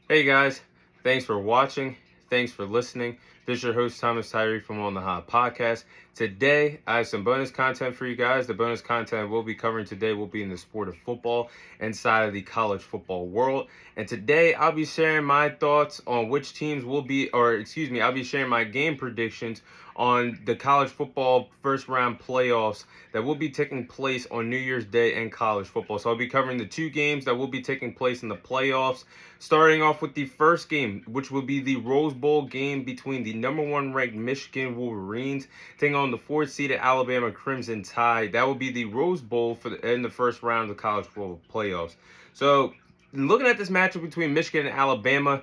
Hey guys, thanks for watching. Thanks for listening. This is your host Thomas Tyree from On the Hot Podcast. Today I have some bonus content for you guys. The bonus content we'll be covering today will be in the sport of football inside of the college football world. And today I'll be sharing my thoughts on which teams will be, I'll be sharing my game predictions on the college football first round playoffs that will be taking place on New Year's Day in college football. So I'll be covering the two games that will be taking place in the playoffs, starting off with the first game, which will be the Rose Bowl game between the number one ranked Michigan Wolverines taking on the fourth seeded Alabama Crimson Tide. That will be the Rose Bowl in the first round of the college football playoffs. So looking at this matchup between Michigan and Alabama,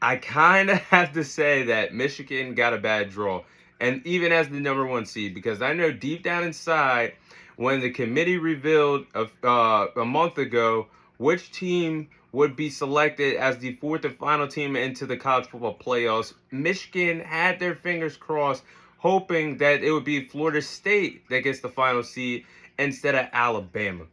I kind of have to say that Michigan got a bad draw. And even as the number one seed, because I know deep down inside, when the committee revealed a month ago which team would be selected as the fourth and final team into the college football playoffs, Michigan had their fingers crossed, hoping that it would be Florida State that gets the final seed instead of Alabama.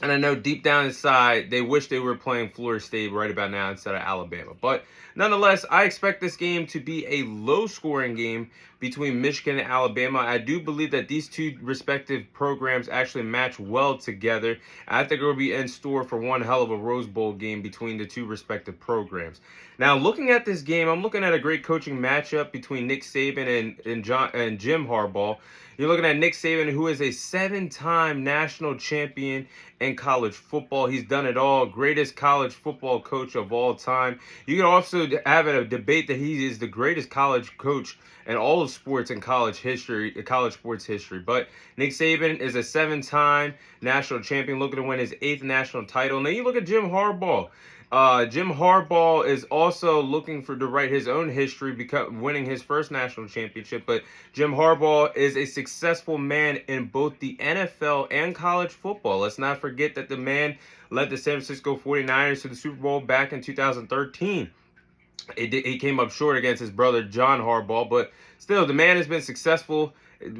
And I know deep down inside, they wish they were playing Florida State right about now instead of Alabama. But nonetheless, I expect this game to be a low-scoring game between Michigan and Alabama. I do believe that these two respective programs actually match well together. I think it will be in store for one hell of a Rose Bowl game between the two respective programs. Now, looking at this game, I'm looking at a great coaching matchup between Nick Saban and Jim Harbaugh. You're looking at Nick Saban, who is a seven-time national champion in college football. He's done it all. Greatest college football coach of all time. You can also have a debate that he is the greatest college coach in all of sports in college sports history. But Nick Saban is a seven-time national champion, looking to win his eighth national title. And then you look at Jim Harbaugh. Jim Harbaugh is also looking to write his own history, winning his first national championship. But Jim Harbaugh is a successful man in both the NFL and college football. Let's not forget that the man led the San Francisco 49ers to the Super Bowl back in 2013. He came up short against his brother John Harbaugh, but still, the man has been successful,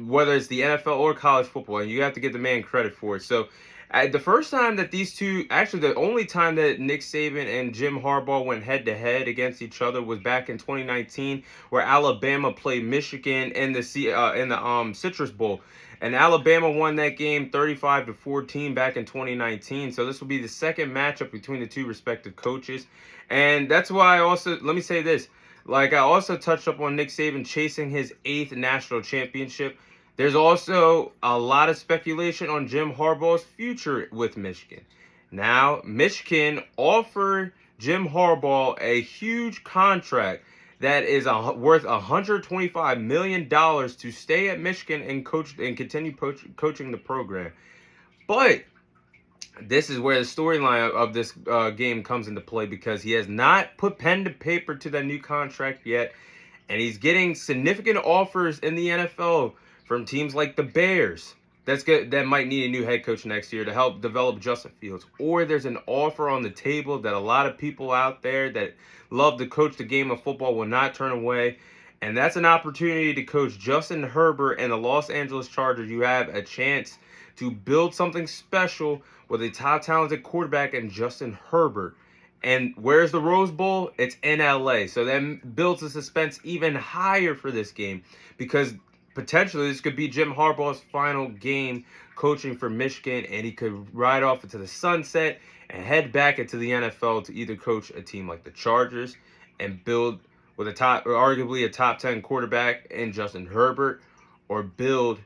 whether it's the NFL or college football, and you have to give the man credit for it. So the first time that these two, actually the only time that Nick Saban and Jim Harbaugh went head-to-head against each other was back in 2019, where Alabama played Michigan in the Citrus Bowl. And Alabama won that game 35-14 back in 2019. So this will be the second matchup between the two respective coaches. And that's why let me say this. Like, I also touched up on Nick Saban chasing his eighth national championship. There's also a lot of speculation on Jim Harbaugh's future with Michigan. Now, Michigan offered Jim Harbaugh a huge contract that is worth $125 million to stay at Michigan and continue coaching the program. But this is where the storyline of this game comes into play, because he has not put pen to paper to that new contract yet, and he's getting significant offers in the NFL from teams like the Bears. That might need a new head coach next year to help develop Justin Fields. Or there's an offer on the table that a lot of people out there that love to coach the game of football will not turn away. And that's an opportunity to coach Justin Herbert and the Los Angeles Chargers. You have a chance to build something special with a top talented quarterback in Justin Herbert. And where's the Rose Bowl? It's in LA. So that builds the suspense even higher for this game, because potentially this could be Jim Harbaugh's final game coaching for Michigan, and he could ride off into the sunset and head back into the NFL to either coach a team like the Chargers and build with arguably a top 10 quarterback in Justin Herbert, or build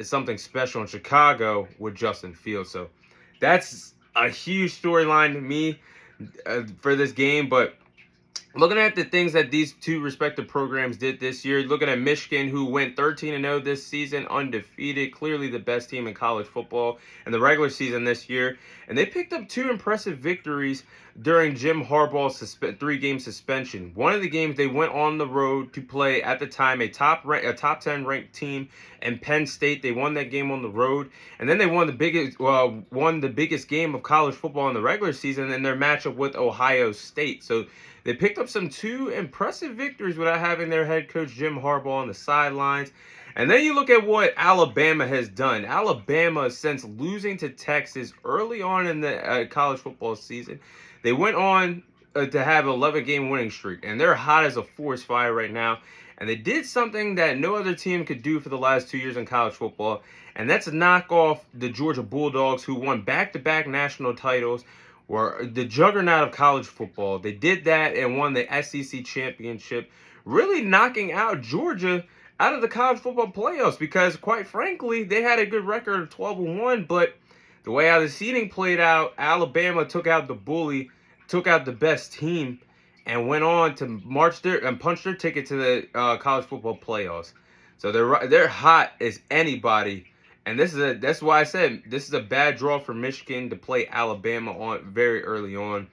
something special in Chicago with Justin Fields. So that's a huge storyline to me for this game. But looking at the things that these two respective programs did this year, looking at Michigan, who went 13-0 this season, undefeated, clearly the best team in college football in the regular season this year. And they picked up two impressive victories during Jim Harbaugh's three-game suspension. One of the games, they went on the road to play, at the time, a top 10 ranked team in Penn State. They won that game on the road, and then they won the biggest game of college football in the regular season in their matchup with Ohio State. So they picked up two impressive victories without having their head coach Jim Harbaugh on the sidelines. And then you look at what Alabama has done. Alabama, since losing to Texas early on in the college football season, they went on to have an 11-game winning streak, and they're hot as a forest fire right now. And they did something that no other team could do for the last 2 years in college football, and that's knock off the Georgia Bulldogs, who won back-to-back national titles, were the juggernaut of college football. They did that and won the SEC championship, really knocking out Georgia out of the college football playoffs because, quite frankly, they had a good record of 12-1, but the way how the seeding played out, Alabama took out the bully, took out the best team, and went on to punch their ticket to the college football playoffs. So they're hot as anybody, and that's why I said this is a bad draw for Michigan to play Alabama on very early on.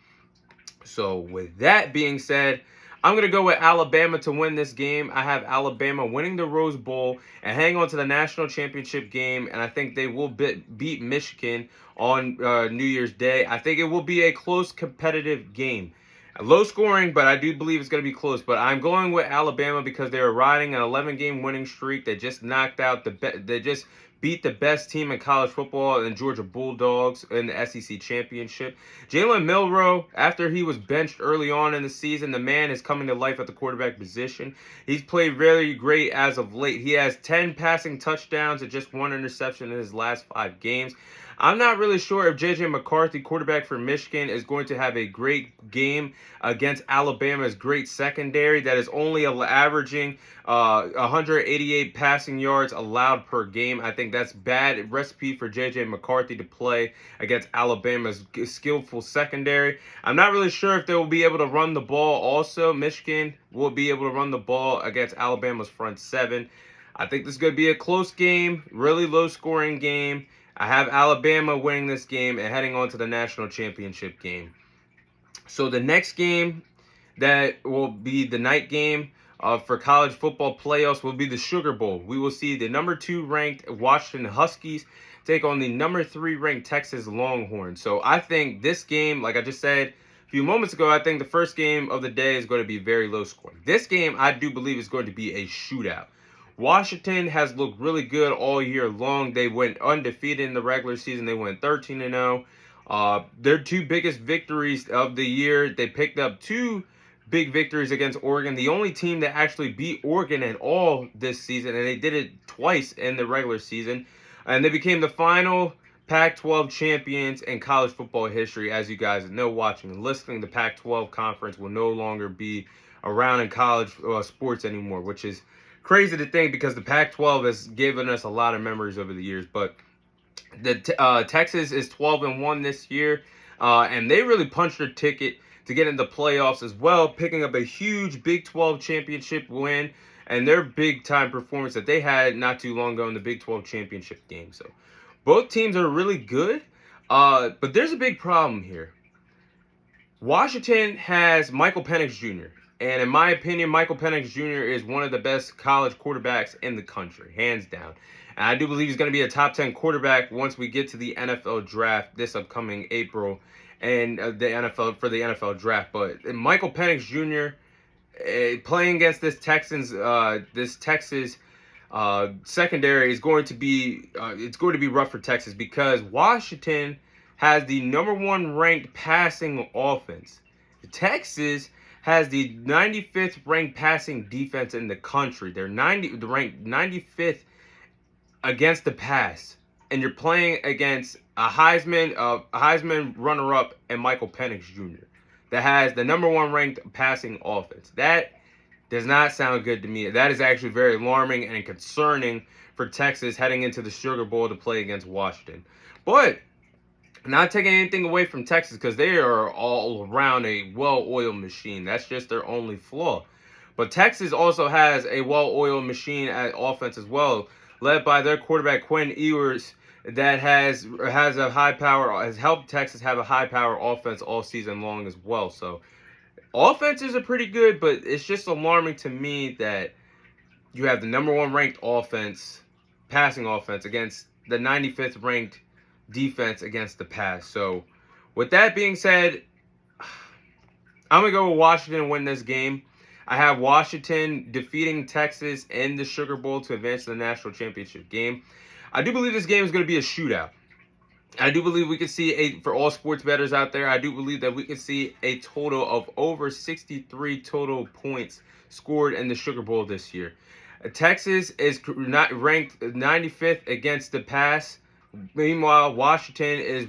So with that being said, I'm going to go with Alabama to win this game. I have Alabama winning the Rose Bowl and hang on to the national championship game, and I think they will beat Michigan on New Year's Day. I think it will be a close, competitive game. Low scoring, but I do believe it's going to be close. But I'm going with Alabama because they are riding an 11-game winning streak. They just knocked out they just beat the best team in college football, the Georgia Bulldogs, in the SEC championship. Jalen Milroe, after he was benched early on in the season, the man is coming to life at the quarterback position. He's played really great as of late. He has 10 passing touchdowns and just 1 interception in his last 5 games. I'm not really sure if J.J. McCarthy, quarterback for Michigan, is going to have a great game against Alabama's great secondary that is only averaging 188 passing yards allowed per game. I think that's bad recipe for J.J. McCarthy to play against Alabama's skillful secondary. I'm not really sure if they will be able to run the ball also. Michigan will be able to run the ball against Alabama's front 7. I think this is going to be a close game, really low-scoring game. I have Alabama winning this game and heading on to the national championship game. So the next game that will be the night game for college football playoffs will be the Sugar Bowl. We will see the number 2 ranked Washington Huskies take on the number 3 ranked Texas Longhorns. So I think this game, like I just said a few moments ago, I think the first game of the day is going to be very low scoring. This game, I do believe, is going to be a shootout. Washington has looked really good all year long. They went undefeated in the regular season. They went 13-0. Their 2 biggest victories of the year, they picked up 2 big victories against Oregon, the only team that actually beat Oregon at all this season, and they did it twice in the regular season. And they became the final Pac-12 champions in college football history. As you guys know, watching and listening, the Pac-12 conference will no longer be around in college sports anymore, which is crazy to think because the Pac-12 has given us a lot of memories over the years. But the Texas is 12-1 this year, and they really punched their ticket to get into the playoffs as well, picking up a huge Big 12 championship win and their big-time performance that they had not too long ago in the Big 12 championship game. So both teams are really good, but there's a big problem here. Washington has Michael Penix Jr., and in my opinion, Michael Penix Jr. is one of the best college quarterbacks in the country, hands down. And I do believe he's going to be a top 10 quarterback once we get to the NFL draft this upcoming April and the NFL draft. But Michael Penix Jr. Playing against this Texas secondary is going to be rough for Texas because Washington has the number 1 ranked passing offense. Texas has the 95th ranked passing defense in the country. They're ranked 95th against the pass, and you're playing against a Heisman runner-up and Michael Penix Jr. that has the number 1 ranked passing offense. That does not sound good to me. That is actually very alarming and concerning for Texas heading into the Sugar Bowl to play against Washington. But not taking anything away from Texas because they are all around a well-oiled machine. That's just their only flaw. But Texas also has a well-oiled machine at offense as well, led by their quarterback Quinn Ewers, that has a high power, has helped Texas have a high power offense all season long as well. So offenses are pretty good, but it's just alarming to me that you have the number 1 ranked passing offense against the 95th ranked defense against the pass. So with that being said, I'm going to go with Washington and win this game. I have Washington defeating Texas in the Sugar Bowl to advance to the national championship game. I do believe this game is going to be a shootout. I do believe we could see for all sports bettors out there, I do believe that we could see a total of over 63 total points scored in the Sugar Bowl this year. Texas is not ranked 95th against the pass. Meanwhile, Washington is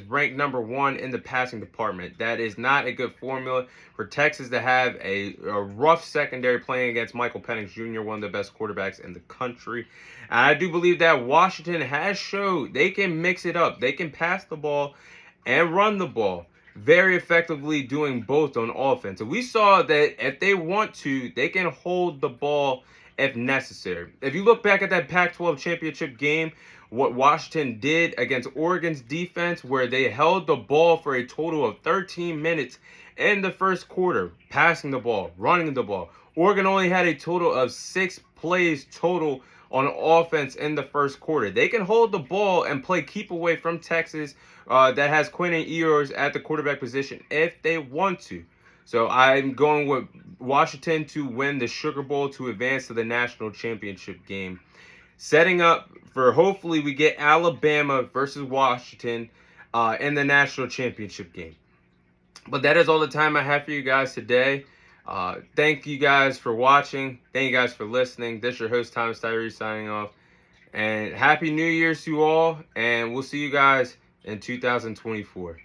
ranked number 1 in the passing department. That is not a good formula for Texas to have a rough secondary playing against Michael Penix Jr., one of the best quarterbacks in the country. And I do believe that Washington has showed they can mix it up. They can pass the ball and run the ball very effectively, doing both on offense. And we saw that if they want to, they can hold the ball if necessary. If you look back at that Pac-12 championship game, what Washington did against Oregon's defense, where they held the ball for a total of 13 minutes in the first quarter, passing the ball, running the ball. Oregon only had a total of 6 plays total on offense in the first quarter. They can hold the ball and play keep away from Texas that has Quinn Ewers at the quarterback position if they want to. So I'm going with Washington to win the Sugar Bowl to advance to the national championship game. Setting up for hopefully we get Alabama versus Washington in the national championship game. But that is all the time I have for you guys today. Thank you guys for watching. Thank you guys for listening. This is your host, Thomas Tyree, signing off. And Happy New Year's to you all. And we'll see you guys in 2024.